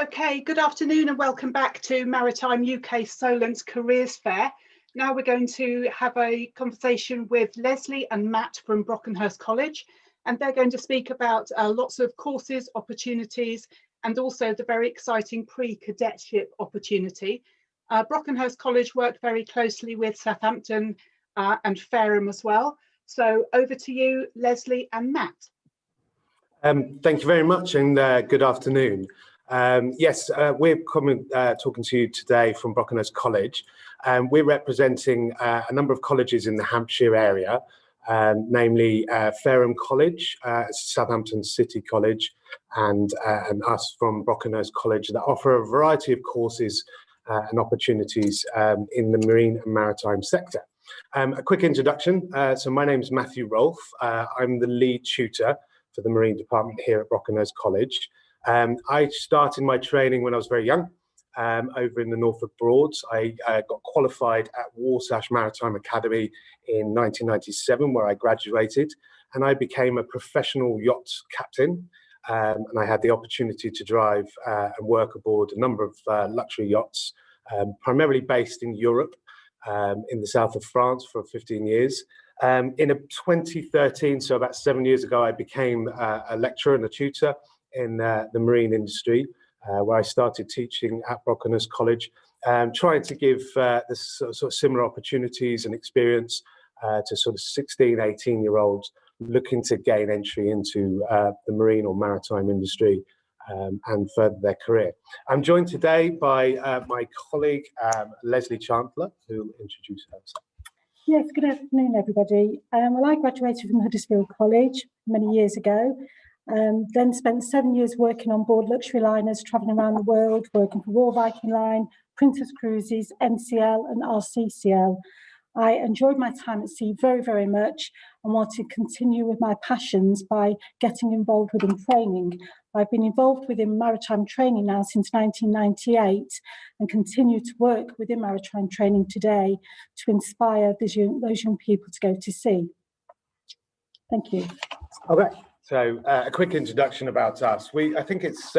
Okay, good afternoon and welcome back to Maritime UK Solent's Careers Fair. Now we're going to have a conversation with Leslie and Matt from Brockenhurst College, and they're going to speak about lots of courses, opportunities, and also the very exciting pre-cadetship opportunity. Brockenhurst College worked very closely with Southampton and Fareham as well. So over to you, Leslie and Matt. Thank you very much and good afternoon. Yes, we're talking to you today from Brockenhurst College. We're representing a number of colleges in the Hampshire area, namely Fareham College, Southampton City College, and us from Brockenhurst College that offer a variety of courses and opportunities in the marine and maritime sector. A quick introduction. So my name is Matthew Rolfe. I'm the lead tutor for the Marine Department here at Brockenhurst College. I started my training when I was very young, over in the Norfolk Broads. I got qualified at Warsash Maritime Academy in 1997, where I graduated, and I became a professional yacht captain. And I had the opportunity to drive and work aboard a number of luxury yachts, primarily based in Europe, in the south of France for 15 years. In 2013, so about 7 years ago, I became a lecturer and a tutor in the marine industry, where I started teaching at Brockenhurst College, trying to give this sort of similar opportunities and experience to sort of 16, 18-year-olds looking to gain entry into the marine or maritime industry and further their career. I'm joined today by my colleague, Leslie Chandler, who will introduce herself. Yes, good afternoon, everybody. Well, I graduated from Huddersfield College many years ago, then spent 7 years working on board luxury liners, travelling around the world, working for Royal Viking Line, Princess Cruises, NCL and RCCL. I enjoyed my time at sea very, very much and want to continue with my passions by getting involved within training. I've been involved within maritime training now since 1998 and continue to work within maritime training today to inspire those young people to go to sea. Thank you. Okay, so a quick introduction about us. I think it's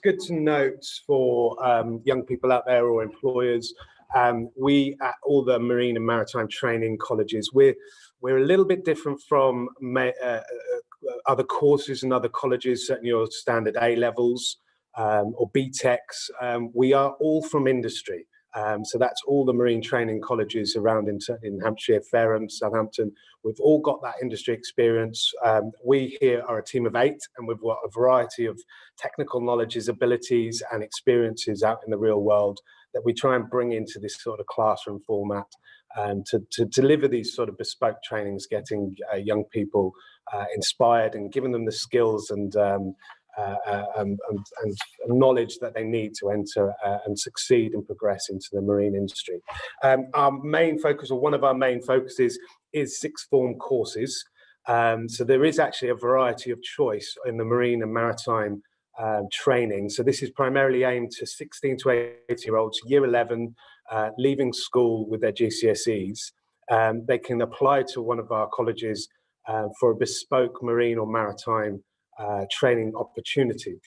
good to note for young people out there or employers, we at all the marine and maritime training colleges, we're a little bit different from other courses and other colleges, certainly your standard A levels or BTECs. We are all from industry. So that's all the marine training colleges around in Hampshire, Fareham, Southampton. We've all got that industry experience. We here are a team of 8, and we've got a variety of technical knowledges, abilities, and experiences out in the real world that we try and bring into this sort of classroom format to deliver these sort of bespoke trainings, getting young people inspired and giving them the skills and knowledge that they need to enter and succeed and progress into the marine industry. Our main focus, or one of our main focuses, is sixth form courses. So there is actually a variety of choice in the marine and maritime training. So this is primarily aimed to 16 to 18-year-olds, year 11, leaving school with their GCSEs. They can apply to one of our colleges for a bespoke marine or maritime training opportunity.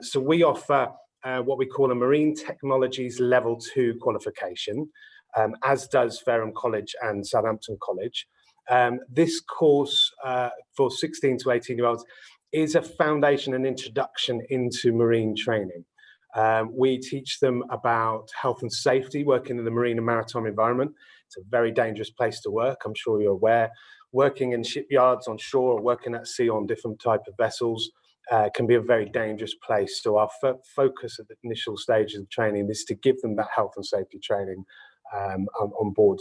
So we offer what we call a Marine Technologies Level 2 qualification, as does Fareham College and Southampton College. This course for 16 to 18-year-olds is a foundation and introduction into marine training. We teach them about health and safety, working in the marine and maritime environment. It's a very dangerous place to work, I'm sure you're aware. Working in shipyards on shore or working at sea on different type of vessels can be a very dangerous place. So our focus at the initial stages of training is to give them that health and safety training on board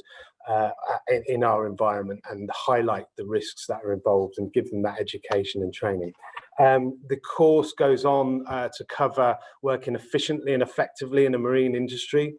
in our environment and highlight the risks that are involved and give them that education and training. The course goes on to cover working efficiently and effectively in the marine industry.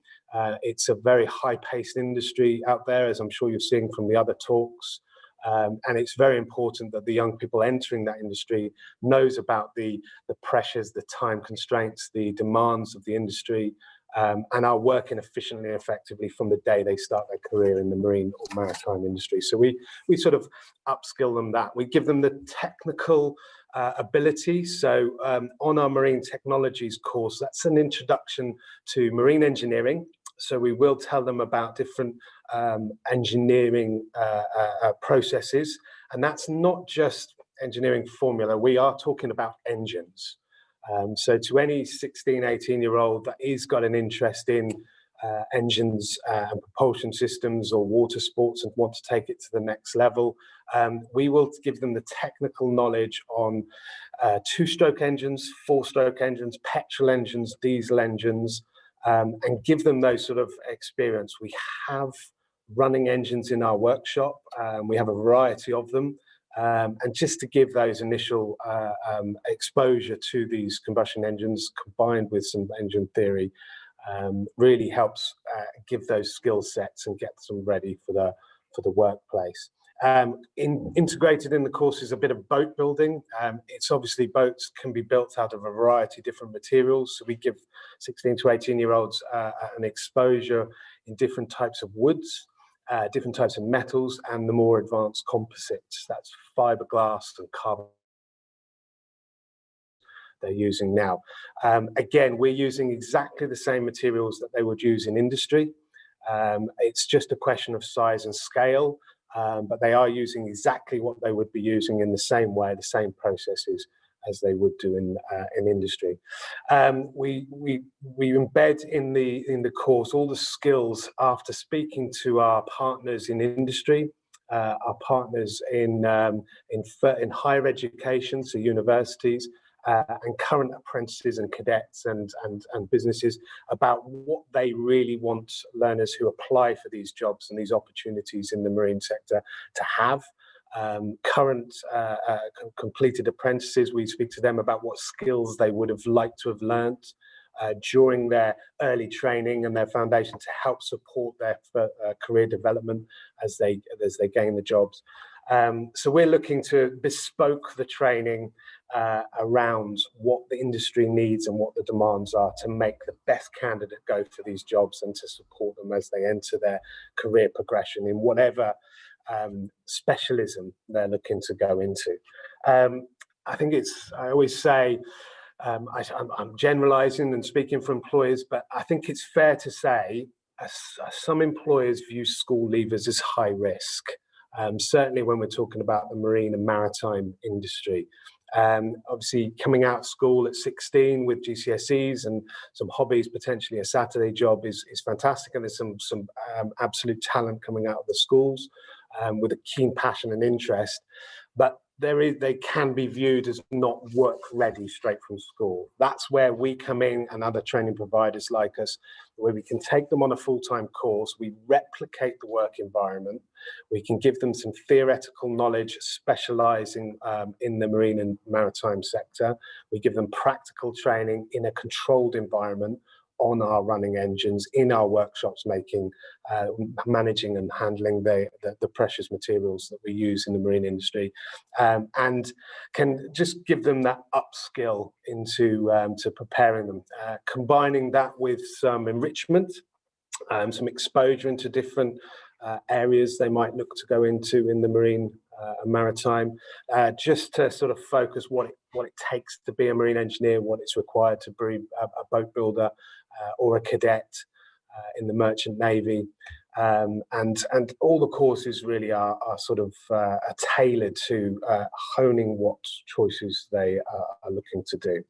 It's a very high-paced industry out there, as I'm sure you're seeing from the other talks. And it's very important that the young people entering that industry knows about the pressures, the time constraints, the demands of the industry, and are working efficiently and effectively from the day they start their career in the marine or maritime industry. So we sort of upskill them that. We give them the technical ability. So on our Marine Technologies course, that's an introduction to marine engineering. So we will tell them about different engineering processes. And that's not just engineering formula. We are talking about engines. So to any 16, 18-year-old that is got an interest in engines and propulsion systems or water sports and want to take it to the next level, we will give them the technical knowledge on two-stroke engines, four-stroke engines, petrol engines, diesel engines, and give them those sort of experience. We have running engines in our workshop. We have a variety of them. And just to give those initial exposure to these combustion engines combined with some engine theory really helps give those skill sets and get them ready for the workplace. Integrated in the course is a bit of boat building. It's obviously boats can be built out of a variety of different materials. So we give 16 to 18-year-olds an exposure in different types of woods, different types of metals, and the more advanced composites. That's fiberglass and carbon they're using now. Again, we're using exactly the same materials that they would use in industry. It's just a question of size and scale, but they are using exactly what they would be using in the same way, the same processes as they would do in industry. We embed in the course all the skills after speaking to our partners in industry, our partners in higher education, so universities, and current apprentices and cadets and businesses about what they really want learners who apply for these jobs and these opportunities in the marine sector to have. Current completed apprentices, we speak to them about what skills they would have liked to have learnt during their early training and their foundation to help support their career development as they gain the jobs. So we're looking to bespoke the training around what the industry needs and what the demands are to make the best candidate go for these jobs and to support them as they enter their career progression in whatever specialism they're looking to go into. I think I always say, I'm generalizing and speaking for employers, but I think it's fair to say some employers view school leavers as high risk. Certainly when we're talking about the marine and maritime industry. Obviously coming out of school at 16 with GCSEs and some hobbies, potentially a Saturday job is fantastic, and there's some absolute talent coming out of the schools with a keen passion and interest, but they can be viewed as not work ready straight from school. That's where we come in, and other training providers like us, where we can take them on a full-time course, we replicate the work environment, we can give them some theoretical knowledge specializing in the marine and maritime sector, we give them practical training in a controlled environment on our running engines, in our workshops, managing and handling the precious materials that we use in the marine industry, and can just give them that upskill into to preparing them, combining that with some enrichment, some exposure into different areas they might look to go into in the marine and maritime, just to sort of focus what it takes to be a marine engineer, what it's required to be a boat builder or a cadet in the merchant navy, and all the courses really are sort of tailored to honing what choices they are looking to do.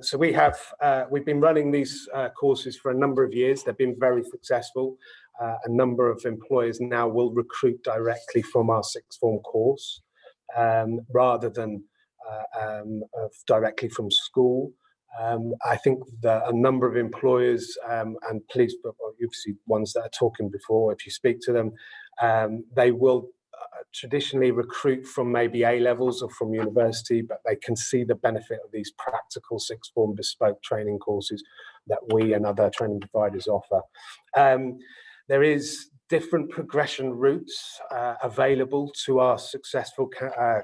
So we've been running these courses for a number of years. They've been very successful. A number of employers now will recruit directly from our sixth form course rather than directly from school. I think that a number of employers, and please, obviously ones that are talking before, if you speak to them, they will traditionally recruit from maybe A levels or from university, but they can see the benefit of these practical sixth form bespoke training courses that we and other training providers offer. There is different progression routes available to our successful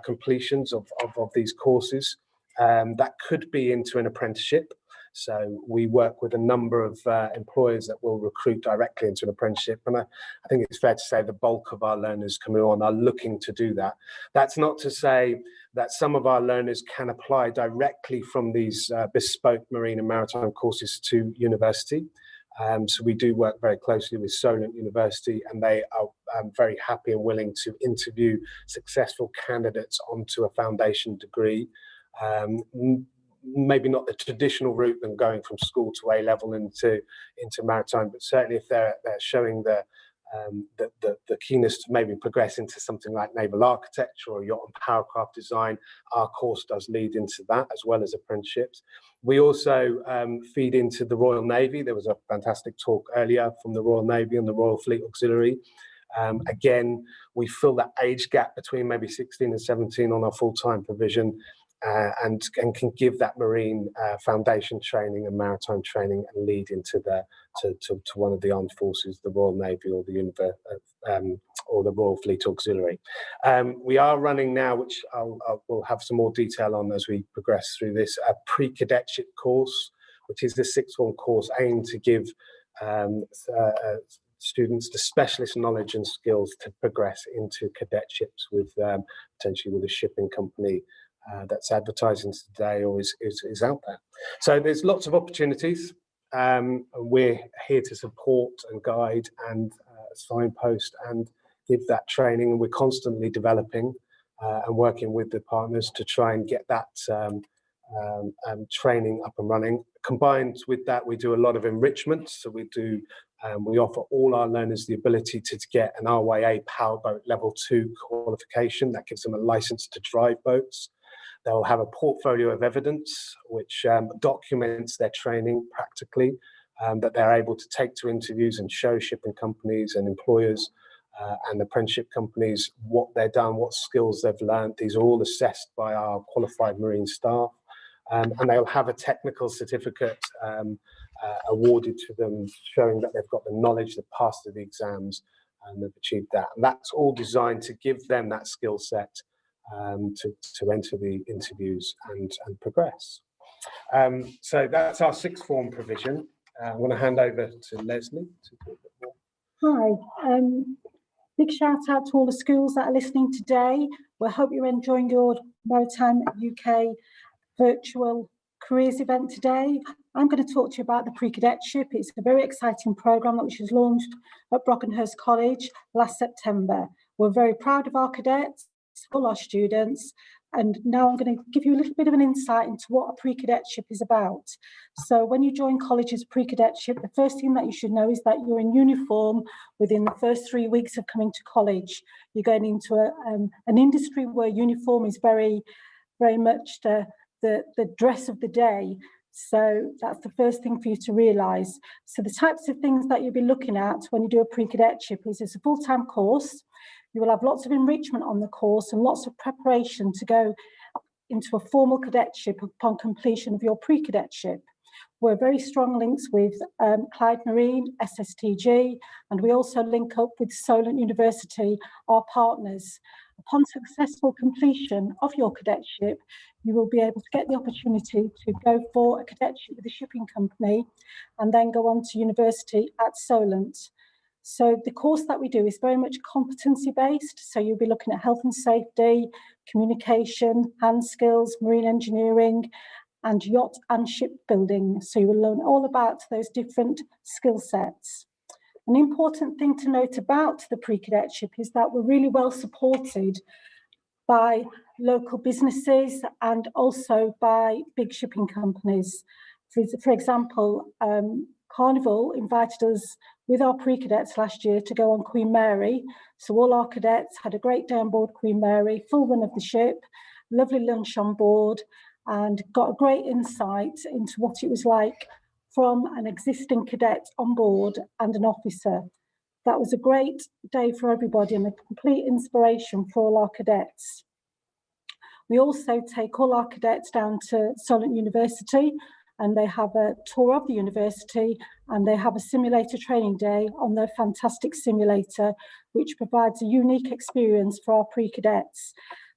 completions of these courses. That could be into an apprenticeship. So we work with a number of employers that will recruit directly into an apprenticeship. And I think it's fair to say the bulk of our learners coming on are looking to do that. That's not to say that some of our learners can apply directly from these bespoke marine and maritime courses to university. So we do work very closely with Solent University, and they are very happy and willing to interview successful candidates onto a foundation degree. Maybe not the traditional route than going from school to A level into maritime, but certainly if they're showing the keenness to maybe progress into something like naval architecture or yacht and powercraft design, our course does lead into that as well as apprenticeships. We also feed into the Royal Navy. There was a fantastic talk earlier from the Royal Navy and the Royal Fleet Auxiliary. Again, we fill that age gap between maybe 16 and 17 on our full-time provision. And can give that marine foundation training and maritime training and lead into to one of the armed forces, the Royal Navy or the Royal Fleet Auxiliary. We are running now, which we'll have some more detail on as we progress through this, a Pre-Cadetship course, which is the sixth form course aimed to give students the specialist knowledge and skills to progress into cadetships with potentially with a shipping company that's advertising today or is out there. So there's lots of opportunities. We're here to support and guide and signpost and give that training, and we're constantly developing and working with the partners to try and get that training up and running. Combined with that, we do a lot of enrichment. So we offer all our learners the ability to get an RYA powerboat level 2 qualification that gives them a license to drive boats. They'll have a portfolio of evidence which documents their training practically, that they're able to take to interviews and show shipping companies and employers and apprenticeship companies what they've done, what skills they've learned. These are all assessed by our qualified marine staff, and they'll have a technical certificate awarded to them showing that they've got the knowledge, they've passed the exams and they've achieved that. And that's all designed to give them that skill set to enter the interviews and progress. So that's our sixth form provision. I want to hand over to Leslie to talk a bit more. Hi, big shout out to all the schools that are listening today. We hope you're enjoying your Maritime UK virtual careers event today. I'm going to talk to you about the Pre-Cadetship. It's a very exciting programme which was launched at Brockenhurst College last September. We're very proud of our cadets, all our students, and now I'm going to give you a little bit of an insight into what a pre-cadetship is about. So when you join college as a pre-cadetship, the first thing that you should know is that you're in uniform within the first 3 weeks of coming to college. You're going into an industry where uniform is very, very much the dress of the day. So that's the first thing for you to realise. So the types of things that you'll be looking at when you do a pre-cadetship is it's a full-time course. You will have lots of enrichment on the course and lots of preparation to go into a formal cadetship upon completion of your pre-cadetship. We're very strong links with Clyde Marine, SSTG, and we also link up with Solent University, our partners. Upon successful completion of your cadetship, you will be able to get the opportunity to go for a cadetship with a shipping company and then go on to university at Solent. So the course that we do is very much competency-based. So you'll be looking at health and safety, communication, hand skills, marine engineering, and yacht and shipbuilding. So you will learn all about those different skill sets. An important thing to note about the pre-cadetship is that we're really well supported by local businesses and also by big shipping companies. For example, Carnival invited us with our pre-cadets last year to go on Queen Mary. So all our cadets had a great day on board Queen Mary, full run of the ship, lovely lunch on board, and got a great insight into what it was like from an existing cadet on board and an officer. That was a great day for everybody and a complete inspiration for all our cadets. We also take all our cadets down to Solent University, and they have a tour of the university and they have a simulator training day on their fantastic simulator, which provides a unique experience for our pre-cadets.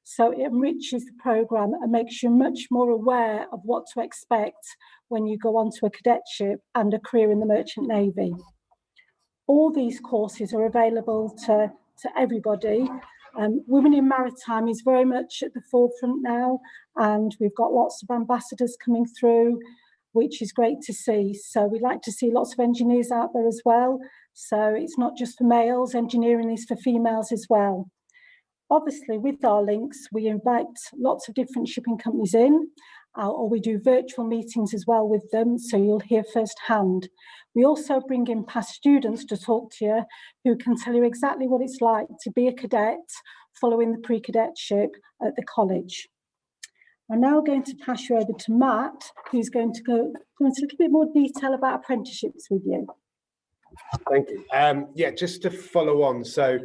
So it enriches the programme and makes you much more aware of what to expect when you go on to a cadetship and a career in the Merchant Navy. All these courses are available to everybody. Women in Maritime is very much at the forefront now, and we've got lots of ambassadors coming through, which is great to see. So we'd like to see lots of engineers out there as well. So it's not just for males, engineering is for females as well. Obviously, with our links, we invite lots of different shipping companies in, or we do virtual meetings as well with them, so you'll hear firsthand. We also bring in past students to talk to you, who can tell you exactly what it's like to be a cadet following the pre-cadetship at the college. I'm now going to pass you over to Matt, who's going to go into a little bit more detail about apprenticeships with you. Thank you. Yeah, just to follow on, so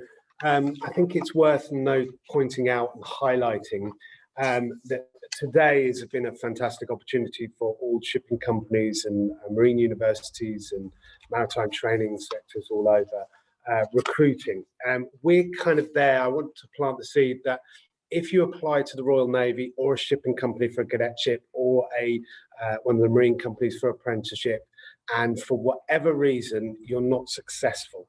I think it's worth pointing out and highlighting that today has been a fantastic opportunity for all shipping companies and marine universities and maritime training sectors all over recruiting. We're kind of there. I want to plant the seed that if you apply to the Royal Navy or a shipping company for a cadetship or one of the marine companies for apprenticeship, and for whatever reason you're not successful,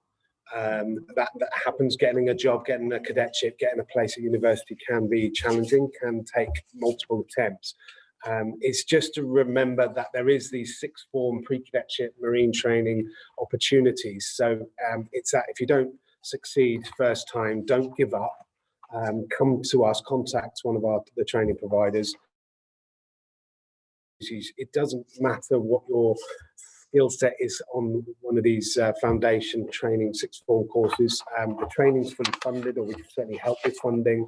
that happens. Getting a job, getting a cadetship, getting a place at university can be challenging, can take multiple attempts. It's just to remember that there is these sixth form pre-cadetship marine training opportunities. So it's that if you don't succeed first time, don't give up. Come to us, contact one of the training providers. It doesn't matter what your skill set is on one of these foundation training sixth form courses. The training's fully funded, or we can certainly help with funding,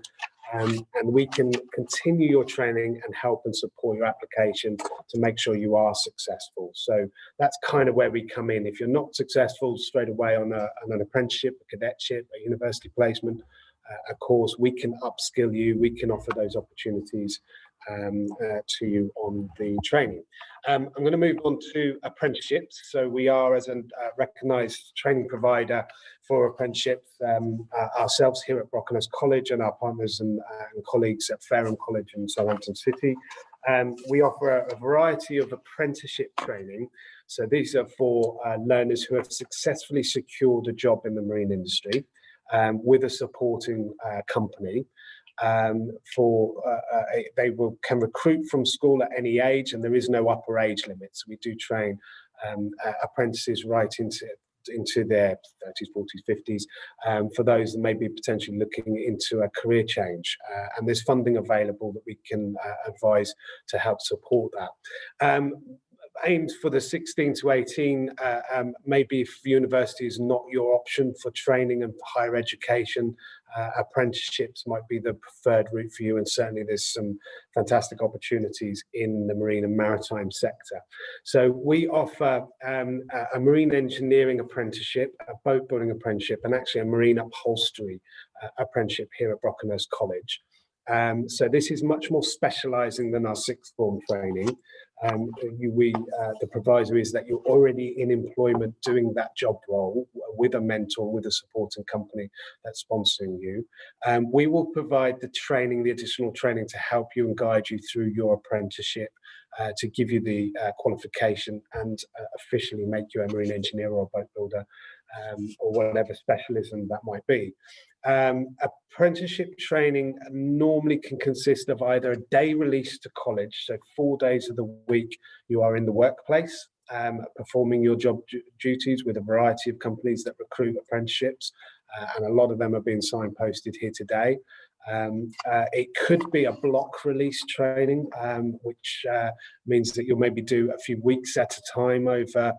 and we can continue your training and help and support your application to make sure you are successful. So that's kind of where we come in. If you're not successful straight away on an apprenticeship, a cadetship, a university placement, a course, we can upskill you, we can offer those opportunities to you on the training. I'm going to move on to apprenticeships. So we are, as a recognised training provider for apprenticeships, ourselves here at Brockenhurst College and our partners and colleagues at Fareham College in Southampton City. We offer a variety of apprenticeship training. So these are for learners who have successfully secured a job in the marine industry with a supporting company. They can recruit from school at any age, and there is no upper age limit. So we do train apprentices right into their 30s, 40s, 50s, for those that may be potentially looking into a career change. And there's funding available that we can advise to help support that. Aimed for the 16 to 18, maybe if university is not your option for training and for higher education, apprenticeships might be the preferred route for you, and certainly there's some fantastic opportunities in the marine and maritime sector. So we offer a marine engineering apprenticeship, a boat building apprenticeship, and actually a marine upholstery apprenticeship here at Brockenhurst College. So this is much more specialising than our sixth form training. The proviso is that you're already in employment doing that job role with a mentor, with a supporting company that's sponsoring you. We will provide the training, the additional training to help you and guide you through your apprenticeship, to give you the qualification and officially make you a marine engineer or a boat builder, or whatever specialism that might be. Apprenticeship training normally can consist of either a day release to college, so 4 days of the week you are in the workplace, performing your job duties with a variety of companies that recruit apprenticeships, and a lot of them are being signposted here today. It could be a block release training, which means that you'll maybe do a few weeks at a time over.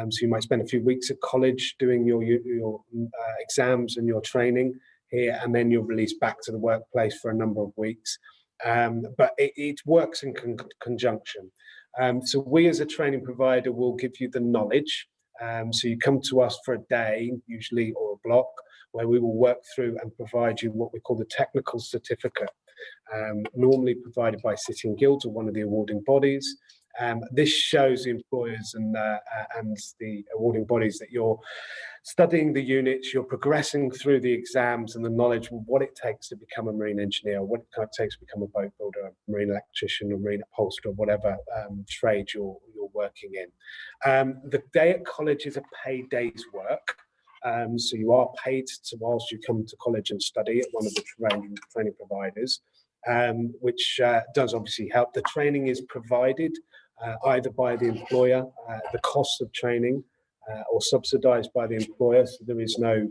So you might spend a few weeks at college doing your exams and your training here, and then you're released back to the workplace for a number of weeks. But it works in conjunction. So we as a training provider will give you the knowledge. So you come to us for a day, usually, or a block, where we will work through and provide you what we call the technical certificate, normally provided by City and Guilds or one of the awarding bodies. This shows the employers and the awarding bodies that you're studying the units, you're progressing through the exams and the knowledge of what it takes to become a marine engineer, what it takes to become a boat builder, a marine electrician, or marine upholsterer, whatever trade you're working in. The day at college is a paid day's work. So you are paid whilst you come to college and study at one of the training providers, which does obviously help. The training is provided either by the employer, the cost of training, or subsidised by the employer. So there is no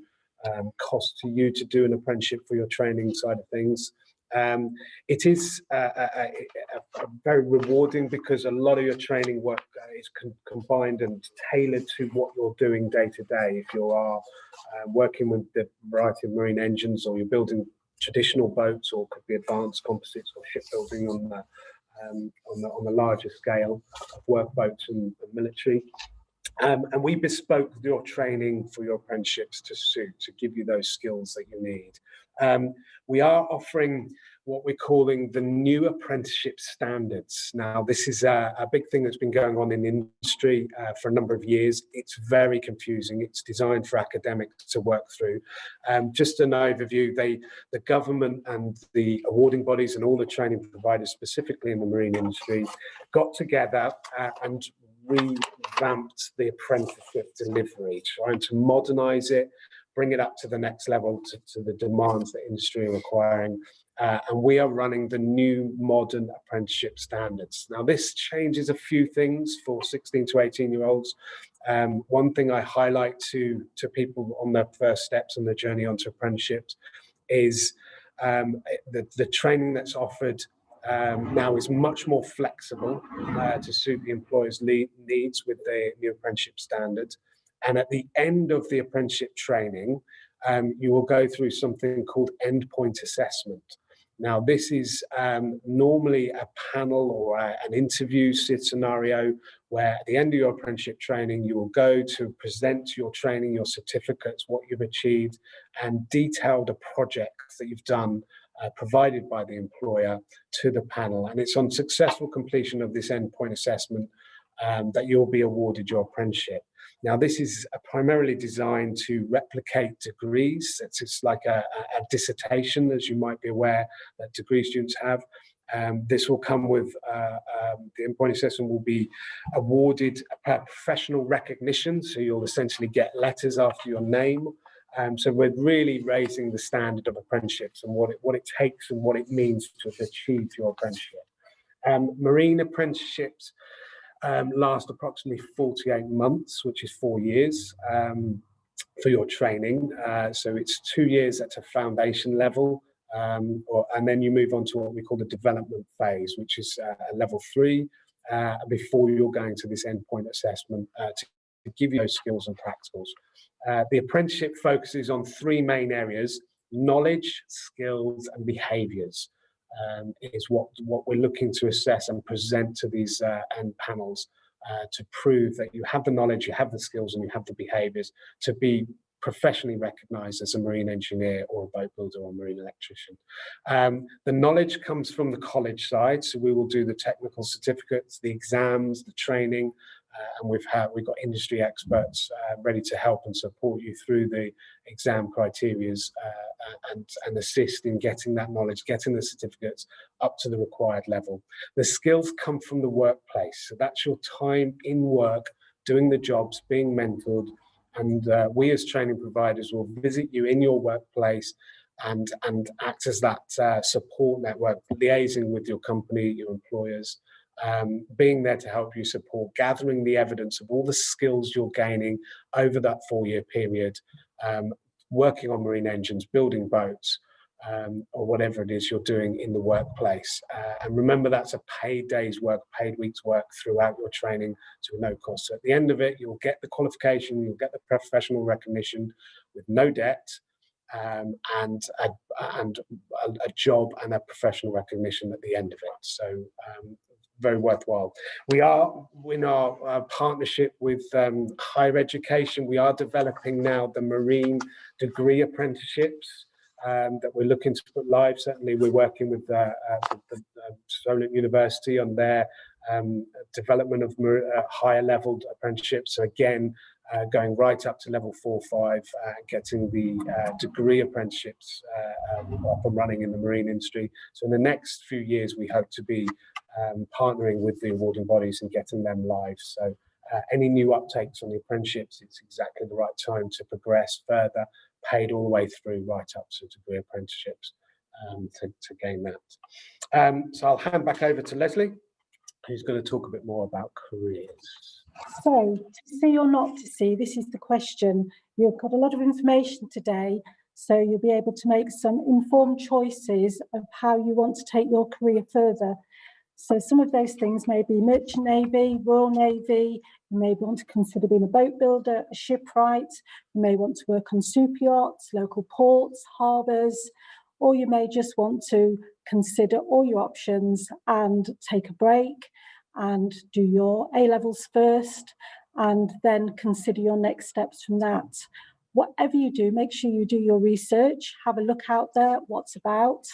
cost to you to do an apprenticeship for your training side of things. It is very rewarding because a lot of your training work is combined and tailored to what you're doing day to day. If you are working with the variety of marine engines, or you're building traditional boats, or could be advanced composites or shipbuilding on the larger scale of workboats and military. And we bespoke your training for your apprenticeships to give you those skills that you need. We are offering what we're calling the new Apprenticeship Standards. Now, this is a big thing that's been going on in the industry for a number of years. It's very confusing. It's designed for academics to work through. Just an overview, the government and the awarding bodies and all the training providers, specifically in the marine industry, got together and revamped the apprenticeship delivery, trying to modernise it, bring it up to the next level, to the demands that industry are requiring. And we are running the new modern apprenticeship standards. Now, this changes a few things for 16 to 18-year-olds. One thing I highlight to people on their first steps on their journey onto apprenticeships is the training that's offered now is much more flexible to suit the employer's needs with the new apprenticeship standards. And at the end of the apprenticeship training, you will go through something called endpoint assessment. Now, this is normally a panel or an interview scenario where at the end of your apprenticeship training, you will go to present your training, your certificates, what you've achieved, and detail the projects that you've done provided by the employer to the panel. And it's on successful completion of this endpoint assessment that you'll be awarded your apprenticeship. Now, this is primarily designed to replicate degrees. It's like a dissertation, as you might be aware, that degree students have. This will come with the endpoint assessment will be awarded professional recognition. So you'll essentially get letters after your name. So we're really raising the standard of apprenticeships and what it takes and what it means to achieve your apprenticeship. Marine apprenticeships last approximately 48 months, which is 4 years for your training. So it's 2 years at a foundation level, and then you move on to what we call the development phase, which is level 3, before you're going to this endpoint assessment to give you those skills and practicals. The apprenticeship focuses on 3 main areas: knowledge, skills, and behaviours. Is what we're looking to assess and present to these end panels to prove that you have the knowledge, you have the skills, and you have the behaviours to be professionally recognised as a marine engineer or a boat builder or a marine electrician. The knowledge comes from the college side, so we will do the technical certificates, the exams, the training, and we've got industry experts ready to help and support you through the exam criterias and assist in getting that knowledge, getting the certificates up to the required level. The skills come from the workplace, so that's your time in work, doing the jobs, being mentored, and we as training providers will visit you in your workplace and act as that support network, liaising with your company, your employers, being there to help you support, gathering the evidence of all the skills you're gaining over that 4-year period, working on marine engines, building boats, or whatever it is you're doing in the workplace. And remember, that's a paid day's work, paid week's work throughout your training to no cost. So at the end of it, you'll get the qualification, you'll get the professional recognition with no debt, and a job and a professional recognition at the end of it. So very worthwhile. We are in our partnership with higher education. We are developing now the marine degree apprenticeships that we're looking to put live. Certainly we're working with Southampton University on their development of higher level apprenticeships. So again, going right up to level 4, 5, getting the degree apprenticeships up and running in the marine industry. So in the next few years, we hope to be partnering with the awarding bodies and getting them live. So any new uptakes on the apprenticeships, it's exactly the right time to progress further, paid all the way through right up to degree apprenticeships to gain that. So I'll hand back over to Leslie, who's going to talk a bit more about careers. So, to see or not to see, this is the question. You've got a lot of information today, so you'll be able to make some informed choices of how you want to take your career further. So some of those things may be Merchant Navy, Royal Navy, you may want to consider being a boat builder, a shipwright, you may want to work on super yachts, local ports, harbours, or you may just want to consider all your options and take a break and do your A-levels first and then consider your next steps from that. Whatever you do, make sure you do your research, have a look out there, what's about,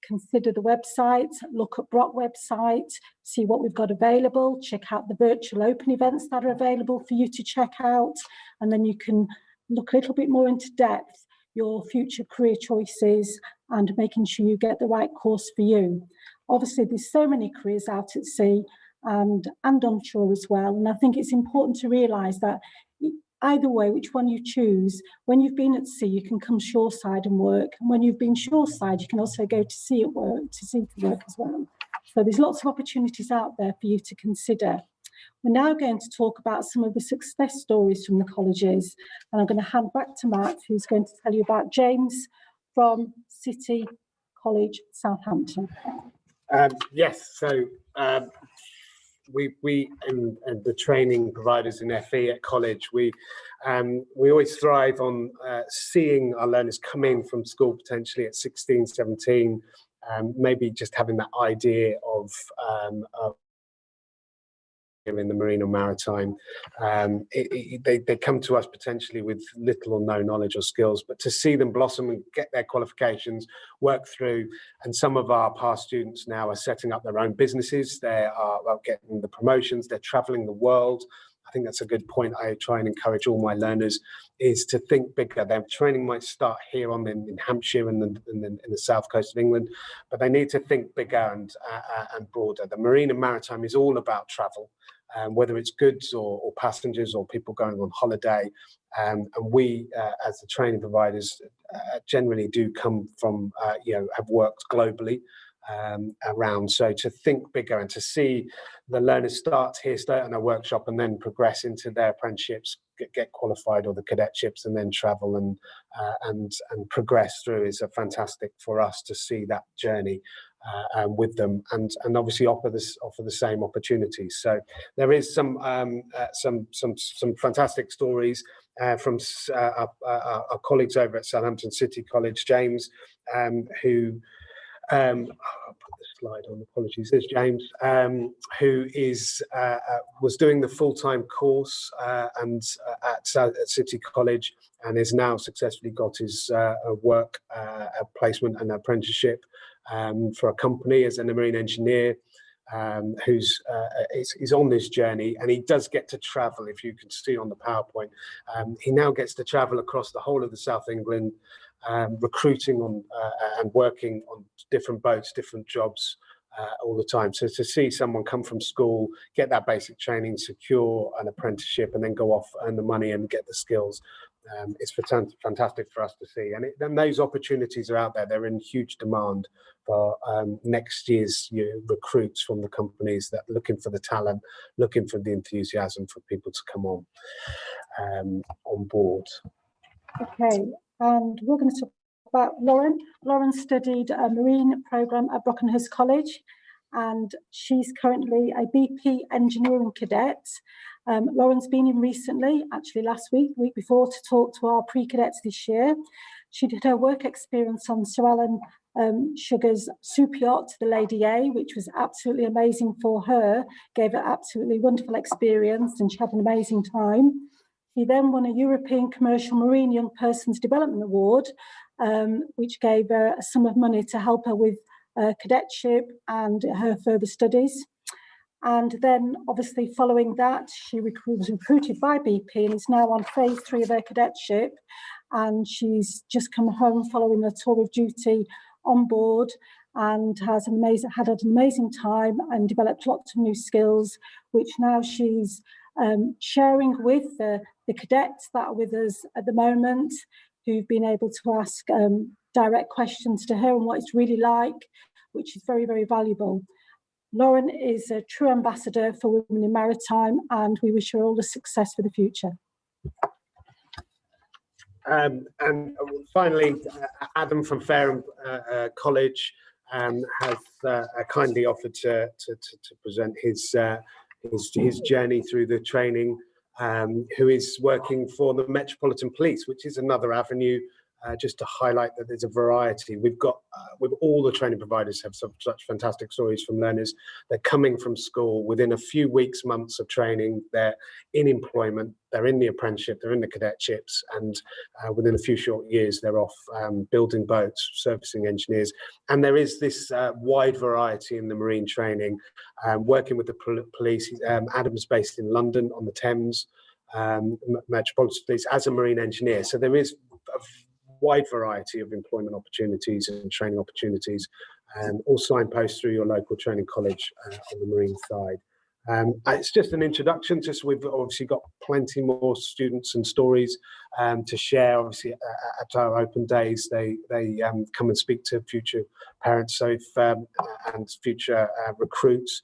consider the website, look at Brock website, see what we've got available, check out the virtual open events that are available for you to check out, and then you can look a little bit more into depth your future career choices and making sure you get the right course for you. Obviously, there's so many careers out at sea and onshore as well, and I think it's important to realise that either way, which one you choose, when you've been at sea, you can come shoreside and work. And when you've been shoreside, you can also go to sea at work, to work as well. So there's lots of opportunities out there for you to consider. We're now going to talk about some of the success stories from the colleges. And I'm going to hand back to Matt, who's going to tell you about James from City College, Southampton. Yes, so we and the training providers in FE at college, we always thrive on seeing our learners come in from school potentially at 16, 17, maybe just having that idea of in the marine or maritime. They come to us potentially with little or no knowledge or skills, but to see them blossom and get their qualifications, work through, and some of our past students now are setting up their own businesses, they are getting the promotions, they're traveling the world. I think that's a good point. I try and encourage all my learners is to think bigger. Their training might start here in Hampshire and in the south coast of England, but they need to think bigger and broader. The marine and maritime is all about travel. Whether it's goods or passengers or people going on holiday. And we, as the training providers, generally do come from, have worked globally around. So to think bigger and to see the learners start in a workshop and then progress into their apprenticeships, get qualified or the cadetships and then travel and progress through is fantastic for us to see that journey with them and obviously offer the same opportunities. So there is some fantastic stories from our colleagues over at Southampton City College, James, who I'll put the slide on, apologies, there's James, who was doing the full-time course at City College and has now successfully got his work placement and apprenticeship for a company as a marine engineer, who's on this journey, and he does get to travel. If you can see on the PowerPoint, he now gets to travel across the whole of the South England, recruiting on and working on different boats, different jobs all the time. So to see someone come from school, get that basic training, secure an apprenticeship, and then go off, earn the money and get the skills, it's fantastic for us to see. And those opportunities are out there. They're in huge demand for next year's recruits from the companies that are looking for the talent, looking for the enthusiasm for people to come on board. Okay, and we're going to talk about Lauren. Lauren studied a marine programme at Brockenhurst College, and she's currently a BP engineering cadet. Lauren's been in recently, actually last week, the week before, to talk to our pre-cadets this year. She did her work experience on Sir Alan Sugar's super yacht, the Lady A, which was absolutely amazing for her, gave her absolutely wonderful experience, and she had an amazing time. She then won a European Commercial Marine Young Persons Development Award, which gave her a sum of money to help her with cadetship and her further studies. And then obviously following that, she was recruited by BP and is now on phase 3 of her cadetship. And she's just come home following a tour of duty on board and had an amazing time and developed lots of new skills, which now she's sharing with the cadets that are with us at the moment, who've been able to ask direct questions to her and what it's really like, which is very, very valuable. Lauren is a true ambassador for women in maritime, and we wish her all the success for the future. And finally, Adam from Fareham College has kindly offered to present his journey through the training, who is working for the Metropolitan Police, which is another avenue. Just to highlight that there's a variety. We've got, with all the training providers have such fantastic stories from learners. They're coming from school within a few weeks, months of training. They're in employment, they're in the apprenticeship, they're in the cadetships, and within a few short years, they're off building boats, servicing engineers. And there is this wide variety in the marine training, working with the police. Adam's based in London on the Thames, Metropolitan Police, as a marine engineer. So there is a wide variety of employment opportunities and training opportunities, and all signposts through your local training college on the marine side. It's just an introduction. We've obviously got plenty more students and stories to share. Obviously, at our open days, they come and speak to future parents, and future recruits.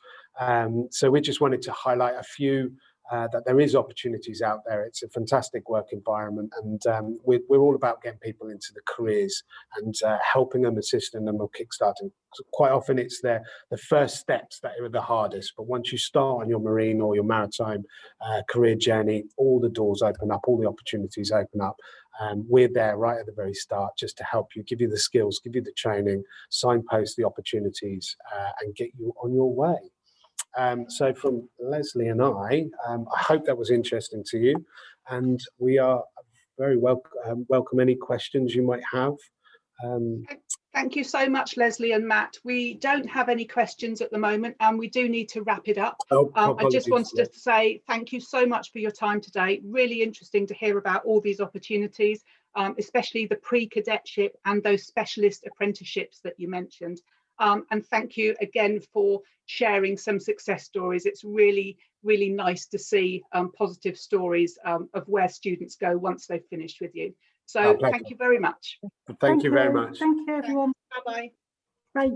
So we just wanted to highlight a few. That there is opportunities out there. It's a fantastic work environment, and we're all about getting people into the careers and helping them, assisting them, or kickstarting. So quite often it's the first steps that are the hardest, but once you start on your marine or your maritime career journey, all the doors open up, all the opportunities open up. We're there right at the very start just to help you, give you the skills, give you the training, signpost the opportunities, and get you on your way. So from Leslie and I hope that was interesting to you, and we are very welcome any questions you might have. Thank you so much, Leslie and Matt. We don't have any questions at the moment, and we do need to wrap it up. I just wanted to say thank you so much for your time today. Really interesting to hear about all these opportunities, especially the pre-cadetship and those specialist apprenticeships that you mentioned. And thank you again for sharing some success stories. It's really, really nice to see positive stories of where students go once they've finished with you. So thank you very much. Thank you very much. Thank you, everyone. Bye-bye. Bye.